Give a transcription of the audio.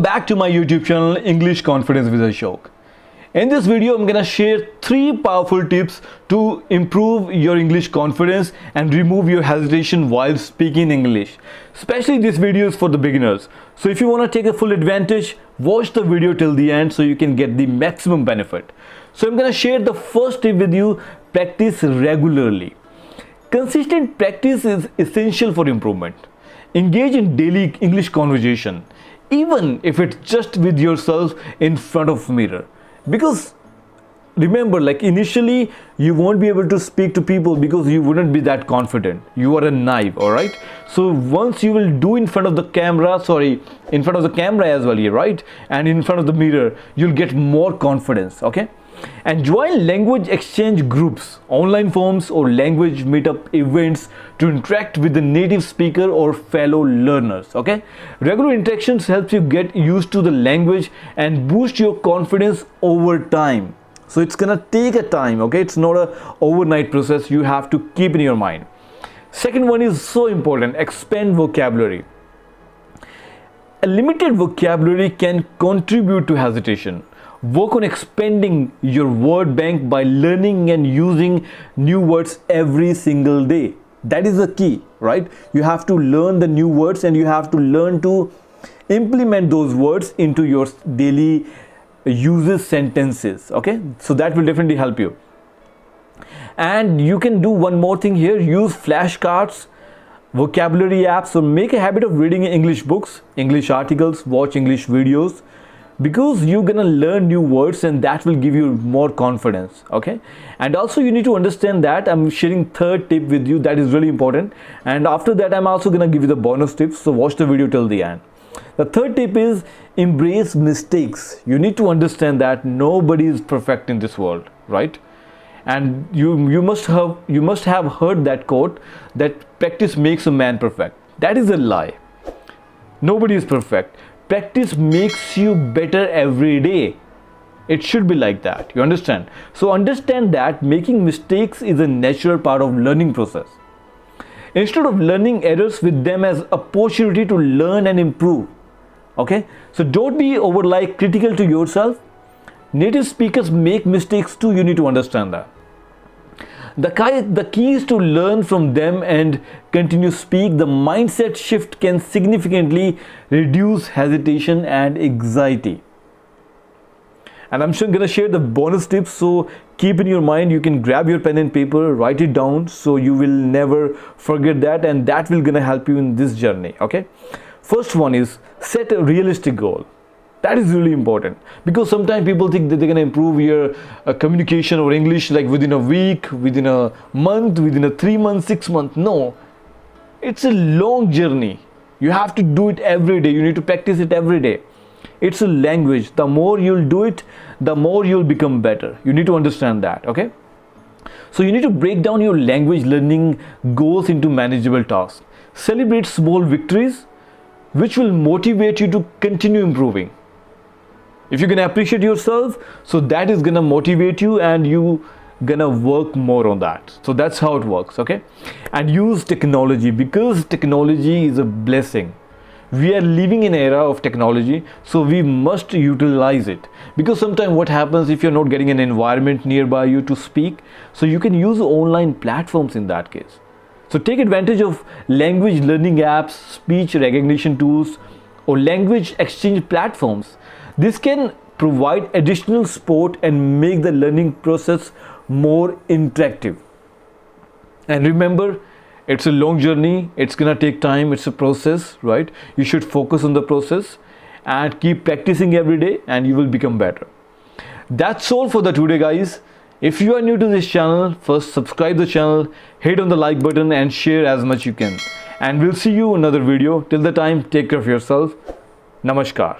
Back to my YouTube channel English Confidence with Ashok. In this video I'm gonna share 3 powerful tips to improve your English confidence and remove your hesitation while speaking English. Especially this video is for the beginners. So if you want to take a full advantage, watch the video till the end so you can get the maximum benefit. So I'm gonna share the first tip with you: practice regularly. Consistent practice is essential for improvement. Engage in daily English conversation, even if it's just with yourself in front of a mirror. Because remember, like initially you won't be able to speak to people because you wouldn't be that confident. You are a naive, alright? So once you will do in front of the camera, in front of the camera as well here, right? And in front of the mirror, you'll get more confidence, okay? And join language exchange groups, online forums or language meetup events to interact with the native speaker or fellow learners, okay? Regular interactions helps you get used to the language and boost your confidence over time. So it's gonna take a time, okay? It's not a overnight process. You have to keep in your mind. Second one is so important: expand vocabulary. A limited vocabulary can contribute to hesitation. Work on expanding your word bank by learning and using new words every single day. That is the key, right? You have to learn the new words and you have to learn to implement those words into your daily uses sentences, okay? So that will definitely help you. And you can do one more thing here: use flashcards, vocabulary apps, or make a habit of reading English books, English articles, watch English videos, because you're gonna learn new words and that will give you more confidence, okay? And also you need to understand that I'm sharing third tip with you that is really important, and after that I'm also gonna give you the bonus tips, so watch the video till the end. The third tip is embrace mistakes. You need to understand that nobody is perfect in this world, right? And you must have heard that quote that practice makes a man perfect. That is a lie. Nobody is perfect. Practice makes you better every day. It should be like that, you understand? So understand that making mistakes is a natural part of learning process. Instead of learning errors with them as opportunity to learn and improve, okay? So don't be critical to yourself. Native speakers make mistakes too. You need to understand that. The key is to learn from them and continue speak. The mindset shift can significantly reduce hesitation and anxiety. And I'm sure I'm gonna share the bonus tips, so keep in your mind. You can grab your pen and paper, write it down so you will never forget that, and that will gonna help you in this journey, okay? First one is set a realistic goal. That is really important, because sometimes people think that they're going to improve your communication or English like within a week, within a month, within a 3 months, 6 months. No, it's a long journey. You have to do it every day. You need to practice it every day. It's a language. The more you'll do it, the more you'll become better. You need to understand that, okay? So you need to break down your language learning goals into manageable tasks. Celebrate small victories, which will motivate you to continue improving. If you're gonna appreciate yourself, so that is gonna motivate you and you gonna work more on that. So that's how it works, okay? And use technology, because technology is a blessing. We are living in an era of technology, so we must utilize it. Because sometimes what happens if you're not getting an environment nearby you to speak, so you can use online platforms in that case. So take advantage of language learning apps, speech recognition tools, or language exchange platforms. This can provide additional support and make the learning process more interactive. And remember, it's a long journey. It's gonna take time. It's a process, right? You should focus on the process and keep practicing every day and you will become better. That's all for the today, guys. If you are new to this channel, first subscribe the channel, hit on the like button and share as much you can. And we'll see you in another video. Till the time, take care of yourself. Namaskar.